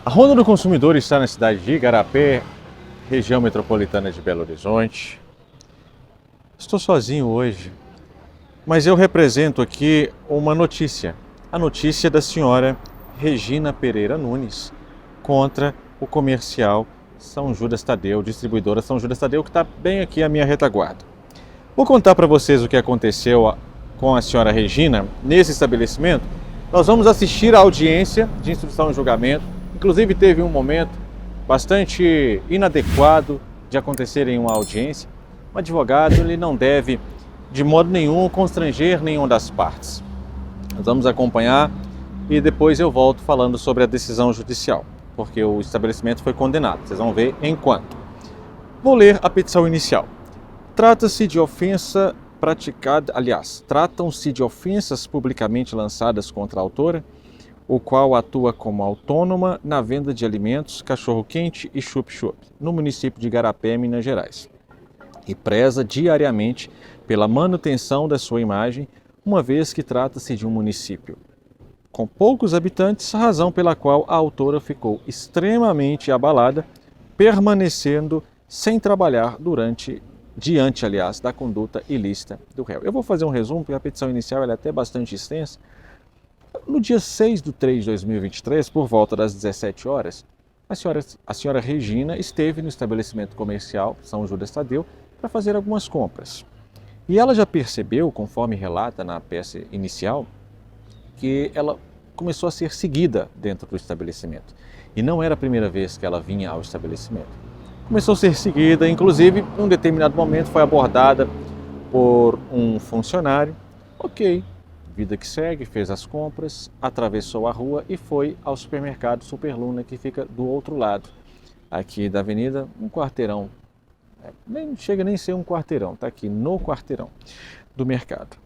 A Ronda do Consumidor está na cidade de Igarapé, região metropolitana de Belo Horizonte. Estou sozinho hoje, mas eu represento aqui uma notícia. A notícia da senhora Regina Pereira Nunes contra o comercial São Judas Tadeu, distribuidora São Judas Tadeu, que está bem aqui à minha retaguarda. Vou contar para vocês o que aconteceu com a senhora Regina nesse estabelecimento. Nós vamos assistir a audiência de instrução e julgamento. Inclusive teve um momento bastante inadequado de acontecer em uma audiência. O advogado ele não deve de modo nenhum constranger nenhuma das partes. Nós vamos acompanhar e depois eu volto falando sobre a decisão judicial, porque o estabelecimento foi condenado. Vocês vão ver enquanto. Vou ler a petição inicial. Trata-se de ofensa praticada, tratam-se de ofensas publicamente lançadas contra a autora, o qual atua como autônoma na venda de alimentos, cachorro-quente e chup-chup, no município de Igarapé, Minas Gerais, e preza diariamente pela manutenção da sua imagem, uma vez que trata-se de um município com poucos habitantes, razão pela qual a autora ficou extremamente abalada, permanecendo sem trabalhar diante da conduta ilícita do réu. Eu vou fazer um resumo, porque a petição inicial é até bastante extensa. No dia 6/3 de 2023, por volta das 17 horas, a senhora Regina esteve no estabelecimento comercial São Judas Tadeu para fazer algumas compras. E ela já percebeu, conforme relata na peça inicial, que ela começou a ser seguida dentro do estabelecimento. E não era a primeira vez que ela vinha ao estabelecimento. Começou a ser seguida, inclusive, em um determinado momento foi abordada por um funcionário. Ok, vida que segue, fez as compras, atravessou a rua e foi ao supermercado Superluna, que fica do outro lado aqui da avenida, um quarteirão. Nem chega nem a ser um quarteirão, está aqui no quarteirão do mercado.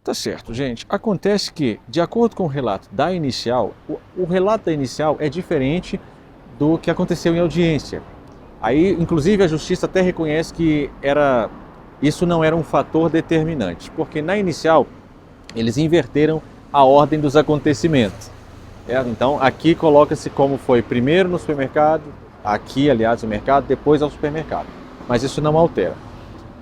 Tá certo, gente. Acontece que, de acordo com o relato da inicial, o relato da inicial é diferente do que aconteceu em audiência. Aí, inclusive, a justiça até reconhece que isso não era um fator determinante, porque na inicial eles inverteram a ordem dos acontecimentos. Então, aqui coloca-se como foi primeiro no supermercado, aqui, aliás, o mercado, depois ao supermercado. Mas isso não altera.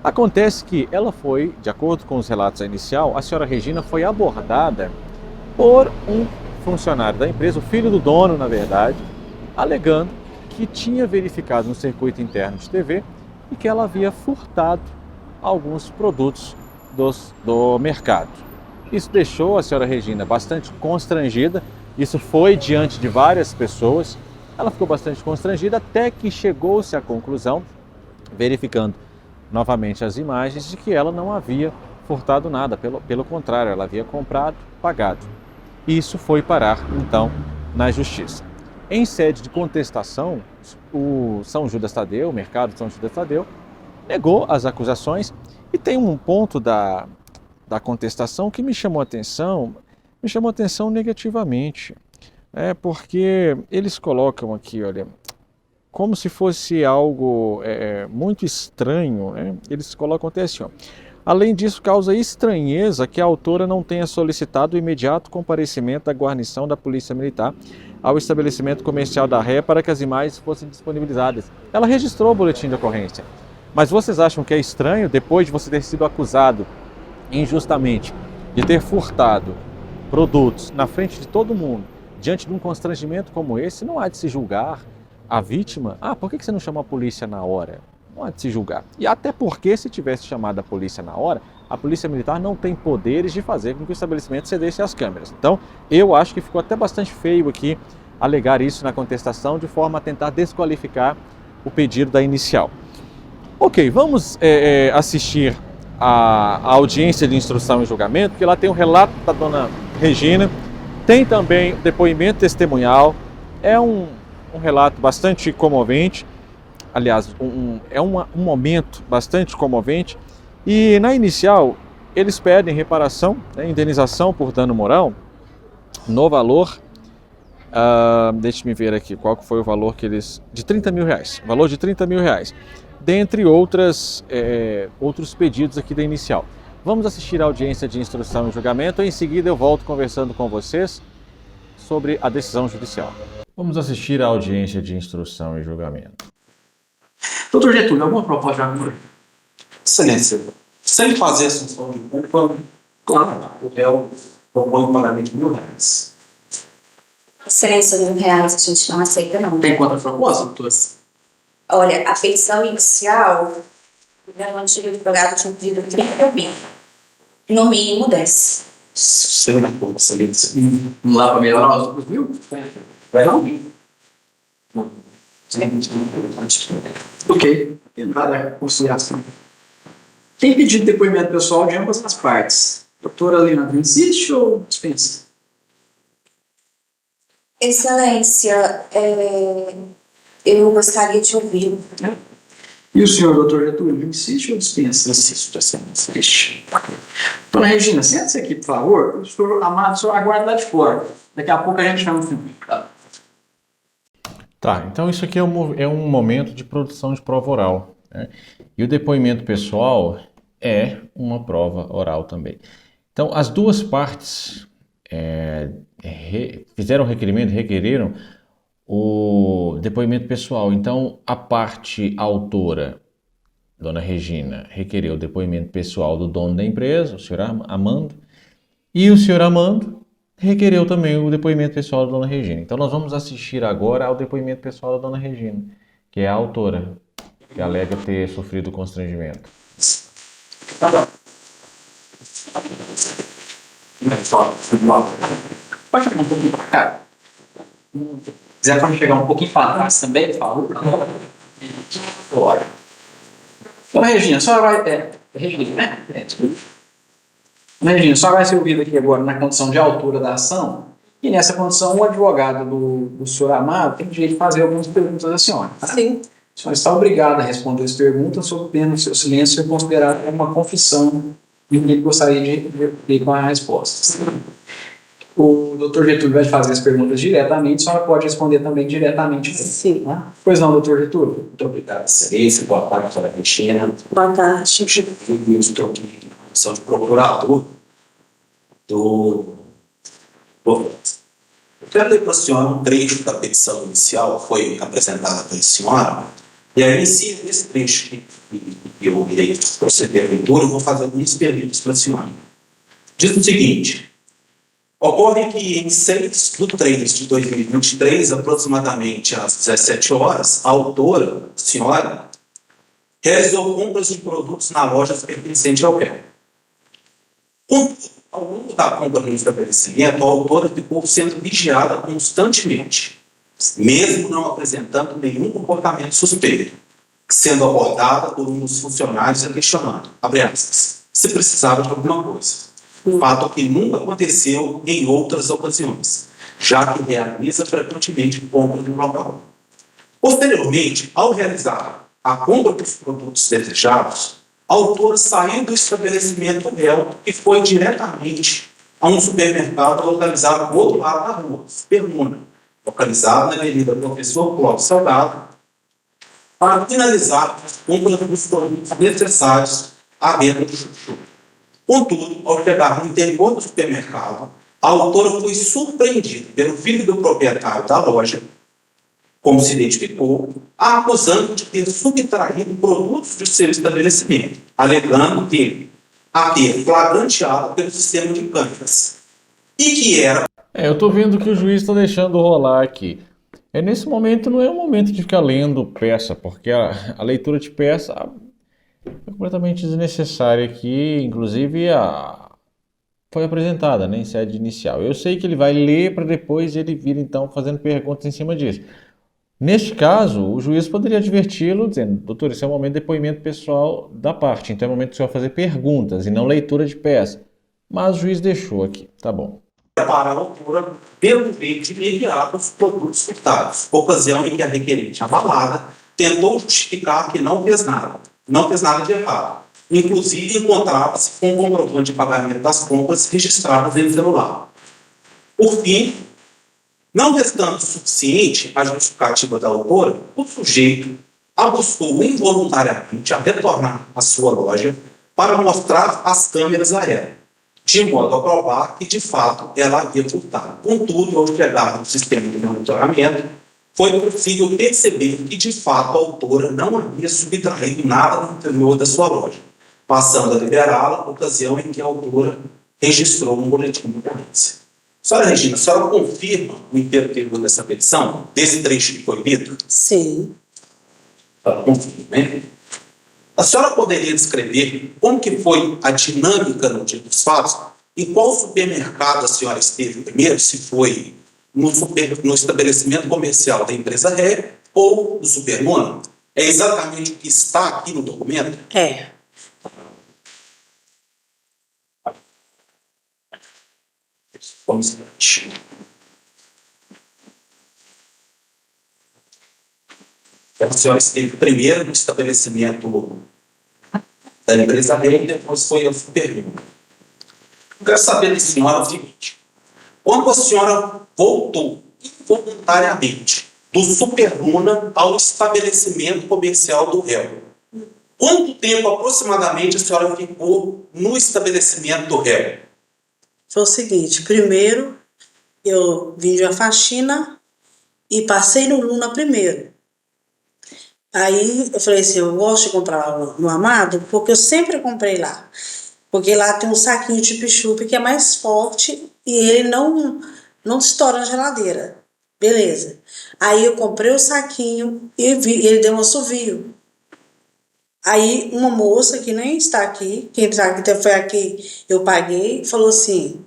Acontece que ela foi, de acordo com os relatos inicial, a senhora Regina foi abordada por um funcionário da empresa, o filho do dono, na verdade, alegando que tinha verificado no circuito interno de TV e que ela havia furtado alguns produtos do mercado. Isso deixou a senhora Regina bastante constrangida, isso foi diante de várias pessoas, ela ficou bastante constrangida até que chegou-se à conclusão, verificando novamente as imagens, de que ela não havia furtado nada, pelo contrário, ela havia comprado, pagado. Isso foi parar, então, na justiça. Em sede de contestação, o São Judas Tadeu, o mercado São Judas Tadeu, negou as acusações e tem um ponto da contestação que me chamou a atenção negativamente. Porque eles colocam aqui, olha, como se fosse algo muito estranho, né? Eles colocam até assim, ó. Além disso, causa estranheza que a autora não tenha solicitado o imediato comparecimento da guarnição da Polícia Militar ao estabelecimento comercial da ré para que as imagens fossem disponibilizadas. Ela registrou o boletim de ocorrência. Mas vocês acham que é estranho, depois de você ter sido acusado injustamente de ter furtado produtos na frente de todo mundo, diante de um constrangimento como esse, não há de se julgar a vítima? Por que você não chamou a polícia na hora? Não há de se julgar. E até porque, se tivesse chamado a polícia na hora, a Polícia Militar não tem poderes de fazer com que o estabelecimento cedesse às câmeras. Então, eu acho que ficou até bastante feio aqui alegar isso na contestação, de forma a tentar desqualificar o pedido da inicial. Ok, vamos assistir a audiência de instrução e julgamento, porque lá tem o relato da dona Regina, tem também o depoimento testemunhal, é um relato bastante comovente, aliás, um momento bastante comovente. E na inicial, eles pedem reparação, indenização por dano moral, no valor, deixe-me ver aqui qual foi o valor de R$30 mil, valor de R$30 mil, dentre outros pedidos aqui da inicial. Vamos assistir a audiência de instrução e julgamento, em seguida eu volto conversando com vocês sobre a decisão judicial. Vamos assistir à audiência de instrução e julgamento. Doutor Getúlio, alguma proposta de agora? Excelência, sem fazer a assunção de culpa, claro, o réu propõe um pagamento de R$ 1.000. Excelência, R$ 1.000 a gente não aceita, não. Tem contraproposta, doutor? Olha, a petição inicial, o garante do advogado tinha pedido 30 mil. No mínimo 10. Excelência. Não dá para melhorar os outros mil? Vai não? Ok, entrada conciliação. Tem pedido depoimento pessoal de ambas as partes. Doutora Leandro, insiste ou dispensa? Excelência, eu gostaria de ouvi-lo. E o senhor, doutor Getúlio, insiste ou dispensa? Insisto, insiste. Dona Regina, senta-se aqui, por favor. O senhor Amado, o senhor aguarda lá de fora. Daqui a pouco a gente chama o filme. Tá, então isso aqui é um momento de produção de prova oral, né? E o depoimento pessoal é uma prova oral também. Então, as duas partes fizeram o requerimento, requereram o depoimento pessoal. Então, a parte autora, Dona Regina, requereu o depoimento pessoal do dono da empresa, o senhor Amando, e o senhor Amando requereu também o depoimento pessoal da Dona Regina. Então, nós vamos assistir agora ao depoimento pessoal da Dona Regina, que é a autora, que alega ter sofrido constrangimento. Pode chegar um pouquinho para cá. Se quiser chegar um pouquinho para trás também, por favor. Bora. Dona Regina, a senhora vai... Regina, né? Desculpa. Dona Regina, a senhora vai ser ouvida aqui agora na condição de autora da ação. E nessa condição, o advogado do senhor Amado tem direito de fazer algumas perguntas à senhora. Tá? Sim. A senhora está obrigada a responder as perguntas sob pena do seu silêncio ser considerado uma confissão e ele gostaria de ver com a resposta. O doutor Getúlio vai fazer as perguntas diretamente, a senhora pode responder também diretamente. Sim. Tá? Pois não, doutor Getúlio? Muito obrigado, excelência. Boa tarde, doutora Cristina. Boa tarde. Eu estou aqui na comissão de procurador do... Eu quero ler para a senhora um trecho da petição inicial que foi apresentada pela senhora. E aí, em cima desse trecho que eu irei proceder a leitura, eu vou fazer algumas perguntas para a senhora. Diz o seguinte: ocorre que em 6/3/2023, aproximadamente às 17 horas, a autora, a senhora, realizou compras de produtos na loja pertencente ao réu. Ao longo da compra no estabelecimento, a autora ficou sendo vigiada constantemente, mesmo não apresentando nenhum comportamento suspeito, sendo abordada por um dos funcionários e questionando, abre aspas, se precisava de alguma coisa. Fato que nunca aconteceu em outras ocasiões, já que realiza frequentemente compras no local. Posteriormente, ao realizar a compra dos produtos desejados, a autora saiu do estabelecimento réu e foi diretamente a um supermercado localizado do outro lado da rua, Permuna, localizado na Avenida Professor Clóvis Salgado, para finalizar as compras dos produtos necessários à venda do chuchu. Contudo, ao chegar no interior do supermercado, a autora foi surpreendida pelo filho do proprietário da loja, como se identificou, a acusando de ter subtraído produtos do seu estabelecimento, alegando que a ter flagranteado pelo sistema de câmeras e que era... Eu estou vendo que o juiz está deixando rolar aqui. Nesse momento não é um momento de ficar lendo peça, porque a leitura de peça é completamente desnecessária aqui, inclusive foi apresentada, né, em sede inicial. Eu sei que ele vai ler para depois ele vir então fazendo perguntas em cima disso. Neste caso, o juiz poderia adverti-lo dizendo, doutor, esse é um momento de depoimento pessoal da parte, então é o momento que o senhor vai fazer perguntas e não leitura de peça. Mas o juiz deixou aqui, tá bom. Para a autora devolver de imediato os produtos furtados, ocasião em que a requerente, abalada, tentou justificar que não fez nada de errado. Inclusive, encontrava-se com um comprovante de pagamento das compras registradas em celular. Por fim, não restando suficiente a justificativa da autora, o sujeito a buscou involuntariamente a retornar à sua loja para mostrar as câmeras a ela, de modo a provar que, de fato, ela havia furtado. Contudo, ao chegar no sistema de monitoramento, foi possível perceber que, de fato, a autora não havia subtraído nada no interior da sua loja, passando a liberá-la, ocasião em que a autora registrou um boletim de ocorrência. Senhora Regina, a senhora confirma o interior dessa petição, desse trecho que foi lido? Sim. Confirma, né? A senhora poderia descrever como que foi a dinâmica no dia dos fatos? Em qual supermercado a senhora esteve primeiro? Se foi no estabelecimento comercial da empresa Ré ou do Supermona? É exatamente o que está aqui no documento? É. Vamos lá. A senhora esteve primeiro no estabelecimento da empresa Ré e depois foi ao Supermona. Eu quero saber da senhora o seguinte: quando a senhora voltou involuntariamente do Superluna ao estabelecimento comercial do réu, quanto tempo aproximadamente a senhora ficou no estabelecimento do réu? Foi o seguinte, primeiro eu vim de uma faxina e passei no Luna primeiro. Aí eu falei assim, eu gosto de comprar no Amado porque eu sempre comprei lá. Porque lá tem um saquinho de chup-chup que é mais forte e ele não estoura na geladeira. Beleza. Aí eu comprei o saquinho e ele deu um assovio. Aí uma moça que nem está aqui, quem está aqui foi aqui, eu paguei, falou assim.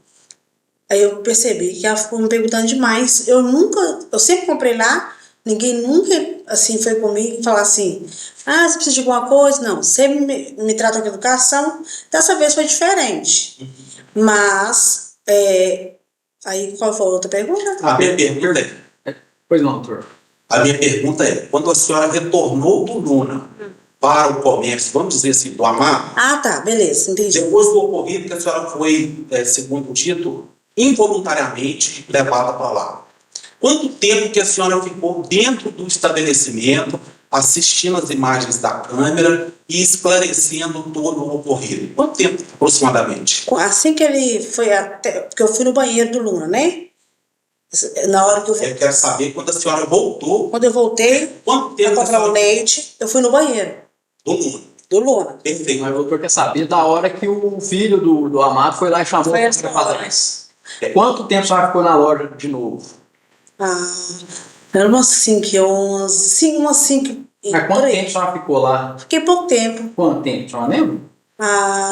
Aí eu percebi que ela ficou me perguntando demais. Eu sempre comprei lá, ninguém nunca assim foi comigo e falou assim, você precisa de alguma coisa? Não, sempre me trata com educação. Dessa vez foi diferente. Mas, aí qual foi a outra pergunta? A minha pergunta é... Pois não, doutor. A minha pergunta é, quando a senhora retornou do Luna para o comércio, vamos dizer assim, do Amado, Tá, beleza, entendi. depois do ocorrido que a senhora foi, segundo dito, involuntariamente levada para lá. Quanto tempo que a senhora ficou dentro do estabelecimento, assistindo as imagens da câmera e esclarecendo todo o ocorrido? Quanto tempo, aproximadamente? Assim que ele foi até... Porque eu fui no banheiro do Luna, né? Na hora que eu... Eu quero saber quando a senhora voltou. Quando eu voltei, Quanto para tempo comprar o leite, eu fui no banheiro do Luna? do Luna. Perfeito. Mas o doutor quer saber da hora que o filho do Amado foi lá e chamou Foi para essa hora. trás. Quanto tempo a senhora ficou na loja de novo? Era umas 5 horas, umas 5 e Mas por quanto aí. tempo a senhora ficou lá? Fiquei pouco tempo. Quanto tempo? A senhora lembra?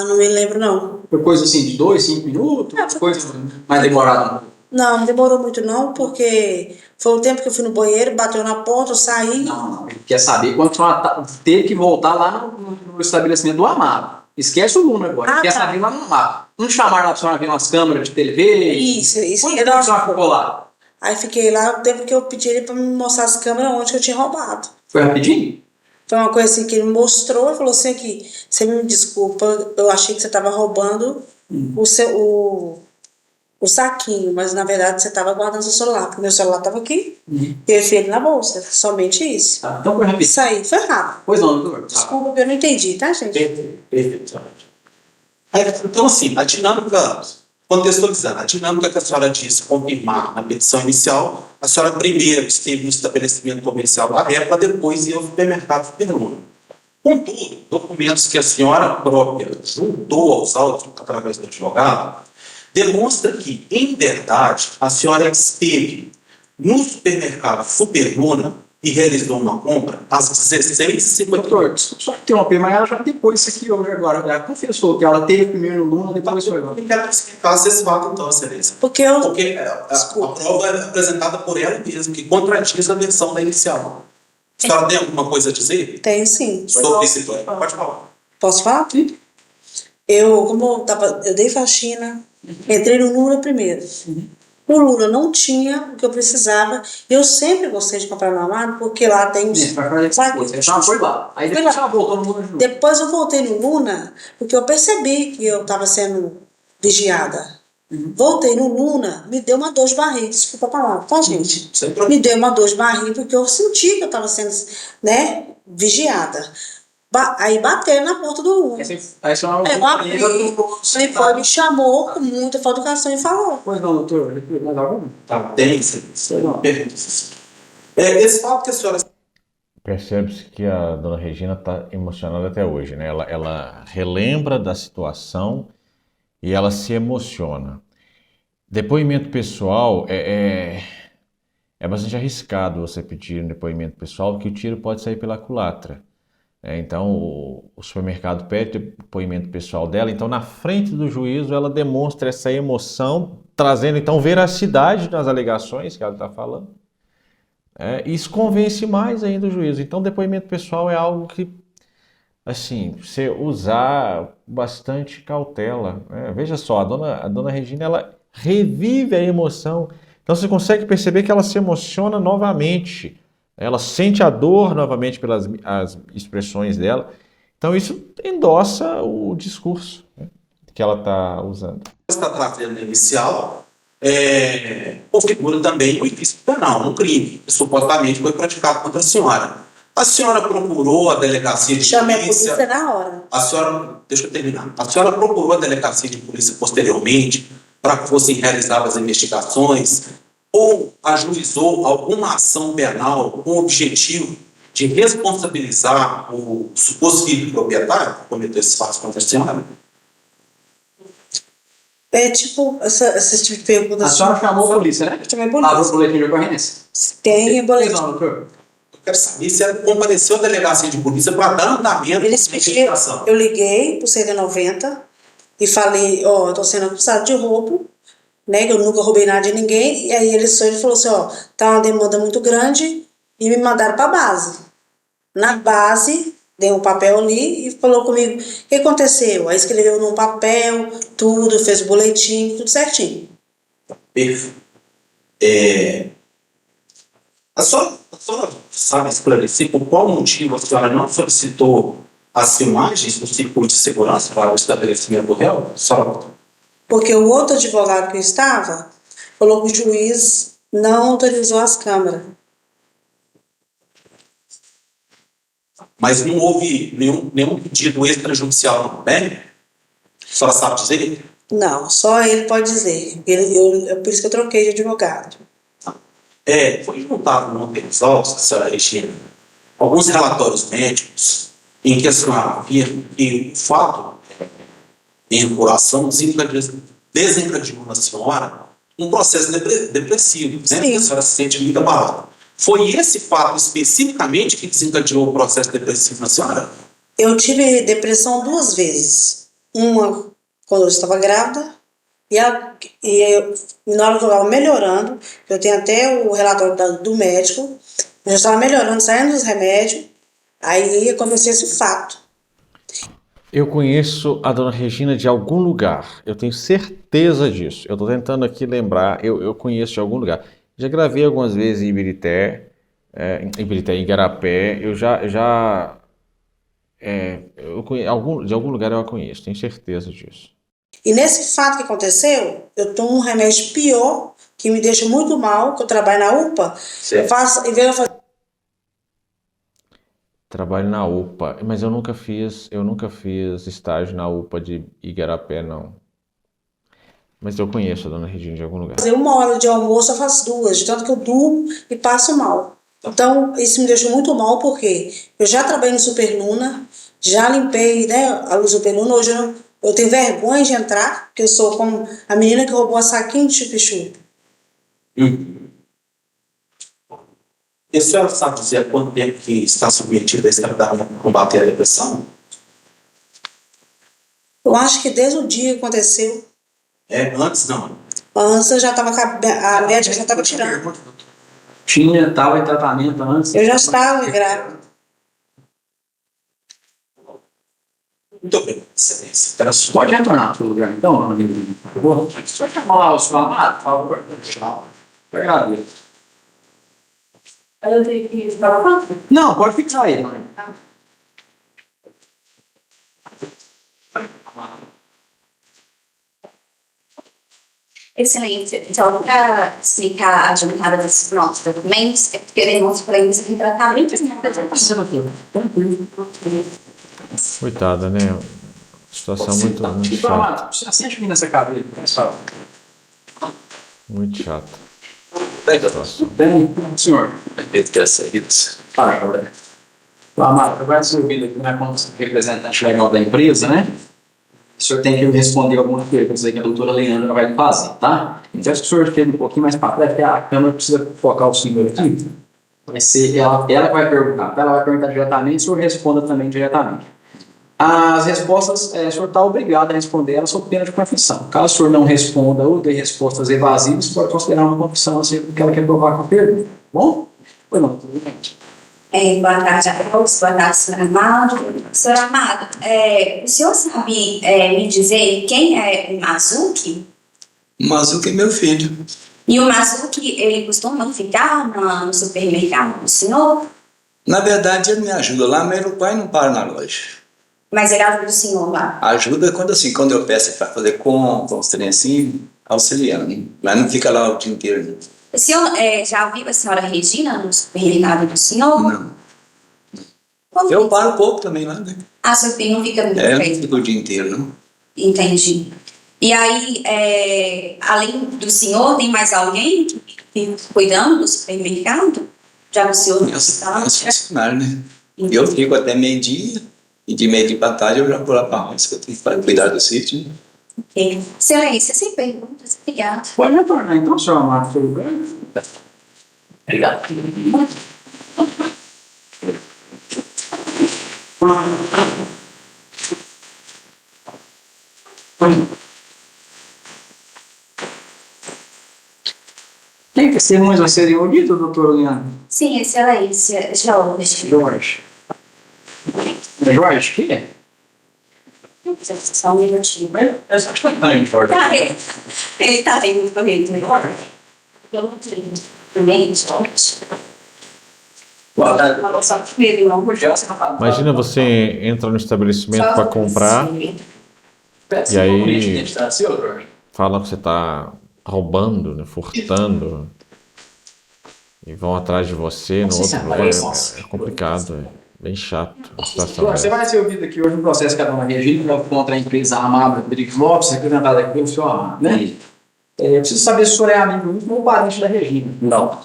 Não me lembro, não. Foi coisa assim de 2, 5 minutos? Foi- Coisa mais demorada? Não demorou muito, não, porque foi o tempo que eu fui no banheiro, bateu na porta, eu saí. Não. Ele quer saber quando a senhora teve que voltar lá no estabelecimento do Amado. Esquece o Luna agora. Ele quer Tá. saber lá no Amado. Não chamaram lá para a senhora ver umas câmeras de TV? Isso. Quanto tempo a senhora ficou lá? Aí fiquei lá o tempo que eu pedi ele para me mostrar as câmeras onde que eu tinha roubado. Foi rapidinho? Foi uma coisa assim que ele me mostrou e falou assim que você me desculpa, eu achei que você estava roubando o saquinho, mas na verdade você estava guardando seu celular, porque meu celular estava aqui e eu enfiei ele na bolsa, somente isso. Tá, então foi rapidinho. Isso aí, foi rápido. Pois não, doutor. Desculpa porque eu não entendi, tá, gente? Perfeito. Então, assim, a dinâmica, contextualizando, a dinâmica que a senhora disse confirmar na petição inicial, a senhora primeiro esteve no estabelecimento comercial da Ré, para depois ir ao supermercado Superluna. Contudo, documentos que a senhora própria juntou aos autos através do advogado, demonstra que, em verdade, a senhora esteve no supermercado Superluna e realizou uma compra às 16h50. Doutor, só interromper, mas ela já depois isso aqui hoje agora. Ela confessou que ela teve primeiro no Luna, depois foi lá. Eu quero explicar esse fato, então, excelência. Porque eu... Porque a prova é apresentada por ela mesma, que contradiz a versão da inicial. A senhora tem alguma coisa a dizer Tenho sim. sobre esse ponto? Pode falar. Posso falar? Sim. Eu dei faxina, entrei no Lula primeiro. O Lula não tinha o que eu precisava. Eu sempre gostei de comprar no Amado, porque lá tem os... Vai fazer essa coisa. Você já foi lá. Aí Fui depois lá. ela voltou no Luna de novo. Depois eu voltei no Luna, porque eu percebi que eu estava sendo vigiada. Voltei no Luna, me deu uma dor de barriga, desculpa a palavra, tá, gente? Sem problema. Me deu uma dor de barriga, porque eu senti que eu estava sendo, vigiada. Aí bateram na porta do Aí você não eu abri, ele foi, me chamou com muita falta de educação e falou. Pois não, doutor. Mais algum? Tá, tem, perguntas. Esse fato que a senhora Percebe-se que a dona Regina está emocionada até hoje, né? Ela relembra da situação e ela se emociona. Depoimento pessoal é bastante arriscado você pedir um depoimento pessoal, porque o tiro pode sair pela culatra. Então, o supermercado pede o depoimento pessoal dela, então na frente do juízo ela demonstra essa emoção, trazendo então veracidade nas alegações que ela está falando. Isso convence mais ainda o juízo. Então, depoimento pessoal é algo que, assim, você usar bastante cautela. Veja só, a dona Regina, ela revive a emoção. Então, você consegue perceber que ela se emociona novamente. Ela sente a dor novamente pelas as expressões dela. Então, isso endossa o discurso, né, que ela está usando. está trazendo inicial, configura também o ilícito penal, um crime que supostamente foi praticado contra a senhora. A senhora procurou a delegacia de Chamei a polícia. polícia na hora. A senhora, deixa eu terminar. A senhora procurou a delegacia de polícia posteriormente para que fossem realizadas as investigações ou ajuizou alguma ação penal com o objetivo de responsabilizar o suposto filho proprietário que cometeu esses fatos contra a senhora? Tipo, esse tipo de pergunta. A senhora chamou a polícia, né? Chamei a Abriu o polícia. boletim de ocorrência. Tem boletim. Pois não, doutor. Eu quero saber se ela compareceu à delegacia de polícia para dar andamento Eles à pediram, investigação. eu liguei pro CD90 e falei, eu tô sendo acusado de roubo, né, que eu nunca roubei nada de ninguém, e aí ele falou assim, tá uma demanda muito grande, e me mandaram pra base. Na base, deu um papel ali e falou comigo, o que aconteceu? Aí escreveu num papel, tudo, fez o boletim, tudo certinho. Perfeito. A senhora sabe esclarecer por qual motivo a senhora não solicitou as filmagens do circuito de segurança para o estabelecimento do réu? Porque o outro advogado que eu estava falou que o juiz não autorizou as câmeras. Mas não houve nenhum pedido extrajudicial não, né? A senhora sabe dizer? Não, só ele pode dizer. É por isso que eu troquei de advogado. Foi juntado no episódio, senhora Regina, alguns relatórios médicos em que a senhora afirma que o fato em apuração desencadeou na senhora um processo depressivo, né? Porque a senhora se sente muito abalada. Foi esse fato especificamente que desencadeou o processo depressivo na senhora? Eu tive depressão 2 vezes. Uma quando eu estava grávida e na hora que eu estava melhorando, eu tenho até o relatório do médico, eu já estava melhorando, saindo dos remédios, aí aconteceu esse fato. Eu conheço a dona Regina de algum lugar, eu tenho certeza disso. Eu estou tentando aqui lembrar, eu conheço de algum lugar. Já gravei algumas vezes em Ibirité, em Igarapé, de algum lugar eu a conheço, tenho certeza disso. E nesse fato que aconteceu, eu tomo um remédio pior, que me deixa muito mal, que eu trabalho na UPA, eu faço, em vez de eu fazer... Trabalho na UPA, mas eu nunca fiz estágio na UPA de Igarapé, não. Mas eu conheço a dona Regina de algum lugar. Fazer 1 hora de almoço, eu faço 2, de tanto que eu durmo e passo mal. Então, isso me deixou muito mal, porque eu já trabalhei no Superluna, já limpei, né, a luz do Superluna, hoje eu tenho vergonha de entrar, porque eu sou como a menina que roubou a saquinho de chup-chup. E a senhora sabe dizer há quanto tempo que está submetida a esse tratamento para combater a depressão? Eu acho que desde o dia que aconteceu, Antes não. antes eu já estava, a médica já estava tirando. Estava em tratamento antes. Eu já estava grávida. Muito obrigado, excelência. Pode retornar para o lugar, então, amigo. Eu vou só chamar lá o seu amado, por favor. Obrigado. Eu tenho que ir para o Não, pode ficar aí. Excelente. Então, para explicar a juntada desses nossos documentos, queremos, porém, aqui tratar muito. Tranquilo. Coitada, né? Situação muito, muito chata. Você sente aqui nessa cadeira, pessoal. Muito chata. Bem, senhor. Ele quer sair. Fala, galera. Amado, agora você ouvindo aqui, né, como representante legal da empresa, né? O senhor tem que responder algumas perguntas aí que a doutora Leandra vai fazer, tá? Então, se o senhor esteja um pouquinho mais para trás, a câmera precisa focar o senhor aqui. Vai ser ela que vai perguntar. Ela vai perguntar diretamente, o senhor responda também diretamente. As respostas, o senhor está obrigado a responder elas sob pena de confissão. Caso o senhor não responda ou dê respostas evasivas, pode considerar uma confissão assim, porque ela quer provar com a pergunta. Bom? Foi não, tudo bem. Boa tarde a todos, boa tarde, senhor Amado. Senhor Amado, o senhor sabe me dizer quem é o Mazuki? O Mazuki é meu filho. E o Mazuki, ele costuma ficar no supermercado do senhor? Na verdade, ele me ajuda lá, mas o pai não para na loja. Mas ele ajuda o senhor lá? Ajuda quando eu peço para fazer compra, uns trem assim, auxiliando. Mas não fica lá o dia inteiro. Não. O senhor já viu a senhora Regina no supermercado do senhor? Não. Como Eu que- paro pouco também lá, né? seu filho não fica muito Não feio. fica o dia inteiro, não. Entendi. E aí, além do senhor, tem mais alguém que fica cuidando do supermercado? Já que o senhor não está? É funcionário, né? Eu fico até meio-dia, e de meio-dia para tarde eu já vou lá para a roça, que eu tenho que cuidar do sítio. Excelência, sem perguntas. Obrigada. Pode retornar, então, senhor Amado, seu lugar. Obrigado. Tem testemunhas a serem ouvidas, doutor Leandro? Sim, excelência. Jorge. Jorge. Jorge, que é? Só um minutinho. Essa acho que está em Jorge. Tá, ele está bem muito correto, né? Eu não tenho. Bem, Jorge. Só que ele não Imagina você entra no estabelecimento para comprar, e aí falam que você está roubando, né, furtando, e vão atrás de você no outro lugar. É complicado, é bem chato a situação. Você vai ser ouvido aqui hoje no processo que a dona Regina contra a empresa Amado Rodrigues Lopes, representada aqui pelo senhor Amado, né? Eu preciso saber se o senhor é amigo íntimo ou parente da Regina. Não.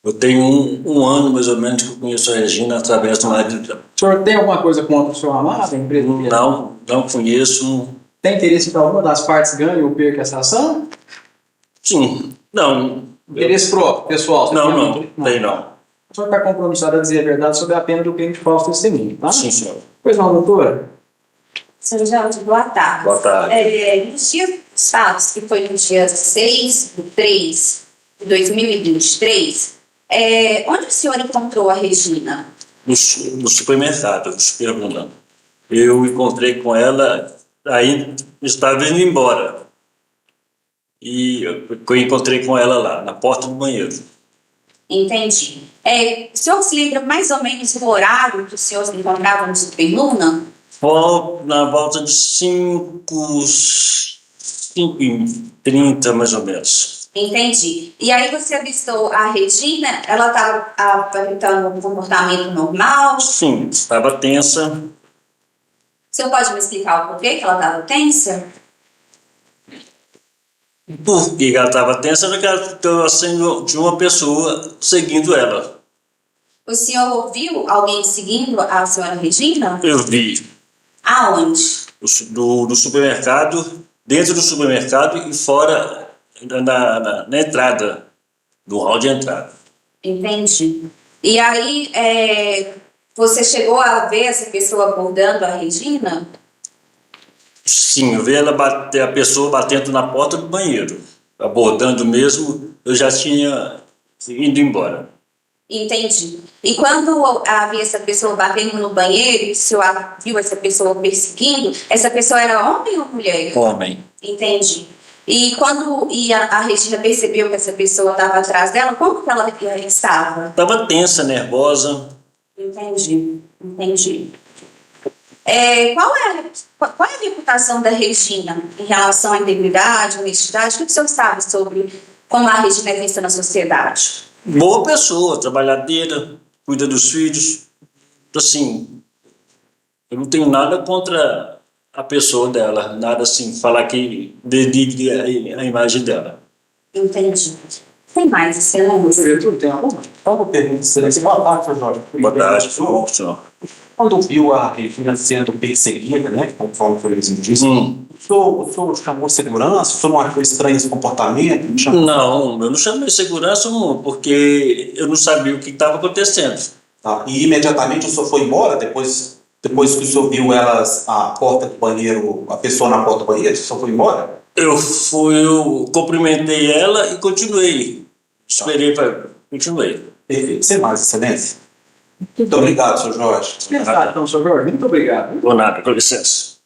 Eu tenho um ano, mais ou menos, que eu conheço a Regina através do marido dela. O senhor tem alguma coisa contra o senhor Amado, a empresa dele? Não conheço. Tem interesse que alguma das partes ganhe ou perca essa ação? Sim, não. Interesse próprio, pessoal? Você tem Não. O senhor está compromissado a dizer a verdade sobre a pena do crime de falso testemunho, tá? Sim, senhor. Pois não, doutora? Senhor Jorge, boa tarde. Boa tarde. Nos dias passados, que foi no dia 6/3/2023, onde o senhor encontrou a Regina? No supermercado, perguntando. Eu encontrei com ela, aí estava indo embora. E eu encontrei com ela lá, na porta do banheiro. Entendi. O senhor se lembra mais ou menos do horário que o senhor se encontrava no Superluna? Na volta de 5h30, mais ou menos. Entendi. E aí você avistou a Regina, ela estava apresentando um comportamento normal? Sim, estava tensa. O senhor pode me explicar o porquê que ela estava tensa? Porque ela estava tensa porque ela estava sendo de uma pessoa seguindo ela. O senhor ouviu alguém seguindo a senhora Regina? Eu vi Aonde? do supermercado, dentro do supermercado e fora na entrada, no hall de entrada. Entendi. E aí, você chegou a ver essa pessoa abordando a Regina? Sim, eu vi a pessoa batendo na porta do banheiro, abordando mesmo, eu já tinha ido embora. Entendi. E quando havia essa pessoa batendo no banheiro, e o senhor viu essa pessoa perseguindo, essa pessoa era homem ou mulher? Homem. Entendi. E quando a Regina percebeu que essa pessoa estava atrás dela, como que ela estava? Estava tensa, nervosa. Entendi. Qual é a reputação da Regina em relação à integridade, honestidade? O que o senhor sabe sobre como a Regina é vista na sociedade? Boa pessoa, trabalhadeira, cuida dos filhos. Assim, Eu não tenho nada contra a pessoa dela, nada assim, falar que denigre a imagem dela. Entendi. Tem mais, excelência? Diretor, tem alguma pergunta, excelência? Boa tarde, Sr. Jorge. Boa tarde, senhor. Quando viu a Regina sendo perseguida, né, conforme foi disse, o senhor chamou segurança? O senhor não achou estranho esse comportamento? Não, eu não chamei segurança, não, porque eu não sabia o que estava acontecendo. Tá. E imediatamente o senhor foi embora, depois que o senhor viu elas, a porta do banheiro, a pessoa na porta do banheiro, o senhor foi embora? Eu cumprimentei ela e continuei. Esperei para... Continuei. Perfeito. Sem mais, excelência. Muito obrigado, Sr. Jorge. Dispensado, então, Sr. Jorge. Muito obrigado. Por nada, com licença.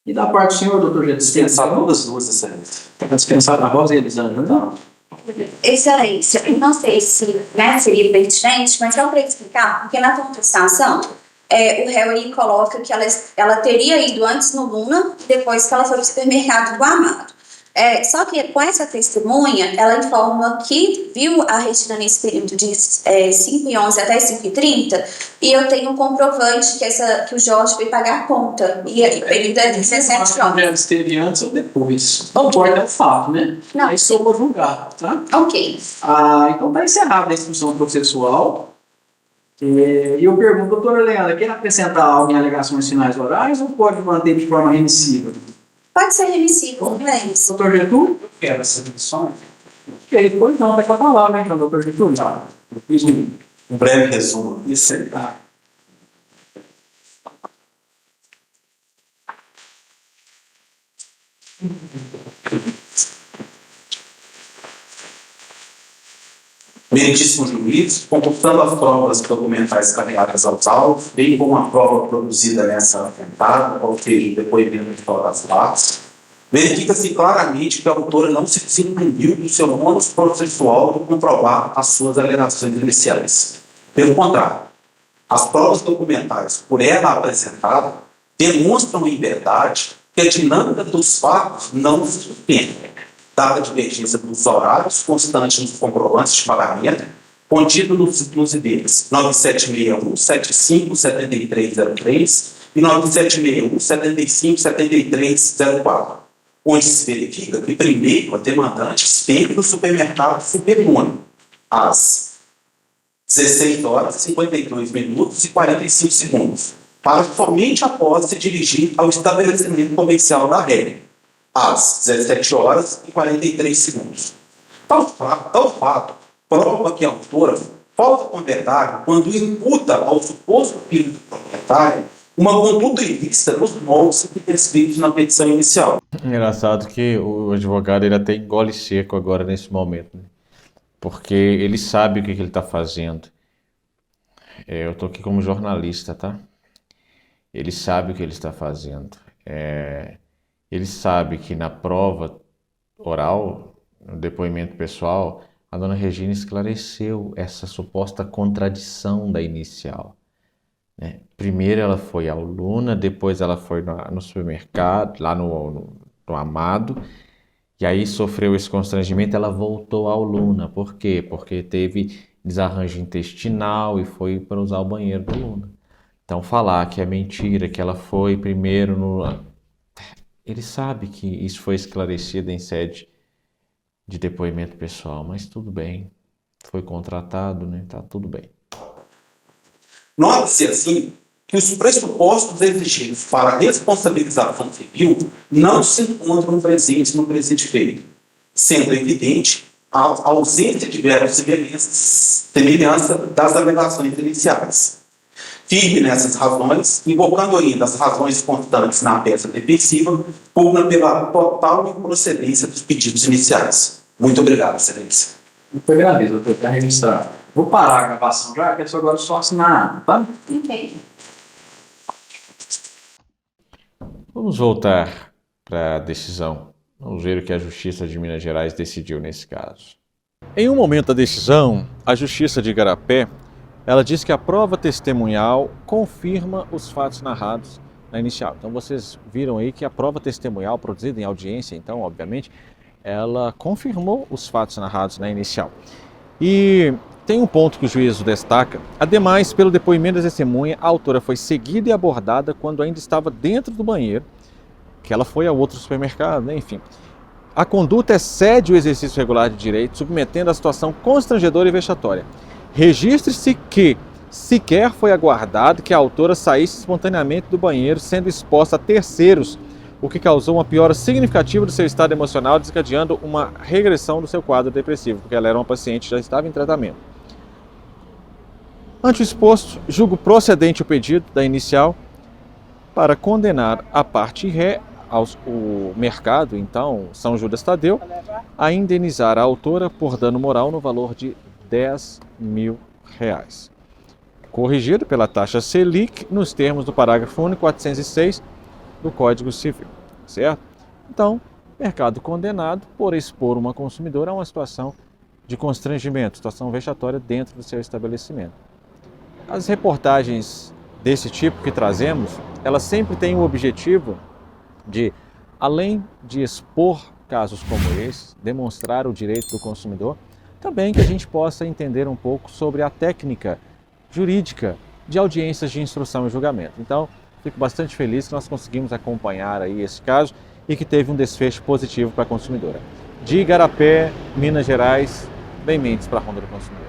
E da parte do senhor, doutor G, Dispensar dispensado? todas as duas, excelência. Está dispensado a Rosa e a Elisângela, não? Excelência, eu não sei se seria pertinente, mas só para explicar, porque na contestação, o réu aí coloca que ela teria ido antes no Luna, depois que ela foi para o supermercado do Amado. Só que com essa testemunha, ela informa que viu a Regina nesse período de 5h11 até 5h30, e eu tenho um comprovante que o Jorge foi pagar a conta, e o período é 17 horas. Ela esteve antes ou depois. Não importa, é o fato, né? Não, Aí sou julgado, tá? Ok. Então está encerrada a instrução processual. E eu pergunto, doutora Leandra, quer acrescentar algo em alegações finais orais ou pode manter de forma remissiva? Pode ser remissivo, excelência. Doutor Getúlio? Eu quero essa remissão. Ok, depois não, vai contar lá, né, então, doutor Getúlio? Eu fiz um breve resumo. Isso aí, tá. Meritíssimo juiz, computando as provas documentais carregadas aos autos, bem como a prova produzida nessa atentado, ou seja, o depoimento de todas as partes, verifica-se claramente que a autora não se desentendiu do seu ônus processual de comprovar as suas alegações iniciais. Pelo contrário, as provas documentais por ela apresentadas demonstram em verdade que a dinâmica dos fatos não se sustenta, dada a divergência dos horários constantes nos comprovantes de pagamento, contido nos IDs 9761, 75, 7303 e 9761, 75, 7304, onde se verifica que, primeiro, a demandante esteve no supermercado Supermônio, às 16 horas, 52 minutos e 45 segundos, para somente após se dirigir ao estabelecimento comercial da Rede, às 17 horas e 43 segundos. Tal fato prova que a autora falta com verdade quando imputa ao suposto filho do proprietário uma conduta ilícita nos moldes descritos na petição inicial. Engraçado que o advogado ele até engole seco agora nesse momento, né? Porque ele sabe o que ele está fazendo. Eu estou aqui como jornalista, tá? Ele sabe o que ele está fazendo. Ele sabe que na prova oral, no depoimento pessoal, a dona Regina esclareceu essa suposta contradição da inicial, né? Primeiro ela foi ao Luna, depois ela foi no supermercado, lá no Amado, e aí sofreu esse constrangimento, ela voltou ao Luna. Por quê? Porque teve desarranjo intestinal e foi para usar o banheiro do Luna. Então falar que é mentira, que ela foi primeiro no... Ele sabe que isso foi esclarecido em sede de depoimento pessoal, mas tudo bem, foi contratado, né? Tá tudo bem. Nota-se assim que os pressupostos exigidos para a responsabilização civil não se encontram presentes no presente feito, sendo evidente a ausência de verbos semelhança das alegações iniciais. Firme nessas razões, invocando ainda as razões constantes na peça defensiva, pugna pela total improcedência dos pedidos iniciais. Muito obrigado, excelência. Muito agradeço, doutor, para registrar. Vou parar a gravação já, que é só agora só assinar, tá? Ok. Vamos voltar para a decisão. Vamos ver o que a Justiça de Minas Gerais decidiu nesse caso. Em um momento da decisão, a Justiça de Igarapé, ela diz que a prova testemunhal confirma os fatos narrados na inicial. Então vocês viram aí que a prova testemunhal produzida em audiência, então, obviamente, ela confirmou os fatos narrados na inicial. E tem um ponto que o juízo destaca. Ademais, pelo depoimento da testemunha, a autora foi seguida e abordada quando ainda estava dentro do banheiro, que ela foi a outro supermercado, né? Enfim. A conduta excede o exercício regular de direito, submetendo a situação constrangedora e vexatória. Registre-se que sequer foi aguardado que a autora saísse espontaneamente do banheiro, sendo exposta a terceiros, o que causou uma piora significativa do seu estado emocional, desencadeando uma regressão do seu quadro depressivo, porque ela era uma paciente que já estava em tratamento. Ante o exposto, julgo procedente o pedido da inicial para condenar a parte ré, o mercado, então, São Judas Tadeu, a indenizar a autora por dano moral no valor de R$10.000, corrigido pela taxa Selic nos termos do parágrafo único 406 do Código Civil, certo? Então, mercado condenado por expor uma consumidora a uma situação de constrangimento, situação vexatória dentro do seu estabelecimento. As reportagens desse tipo que trazemos, elas sempre têm o objetivo de, além de expor casos como esse, demonstrar o direito do consumidor, também que a gente possa entender um pouco sobre a técnica jurídica de audiências de instrução e julgamento. Então, fico bastante feliz que nós conseguimos acompanhar aí esse caso e que teve um desfecho positivo para a consumidora. De Igarapé, Minas Gerais, bem-vindos para a Ronda do Consumidor.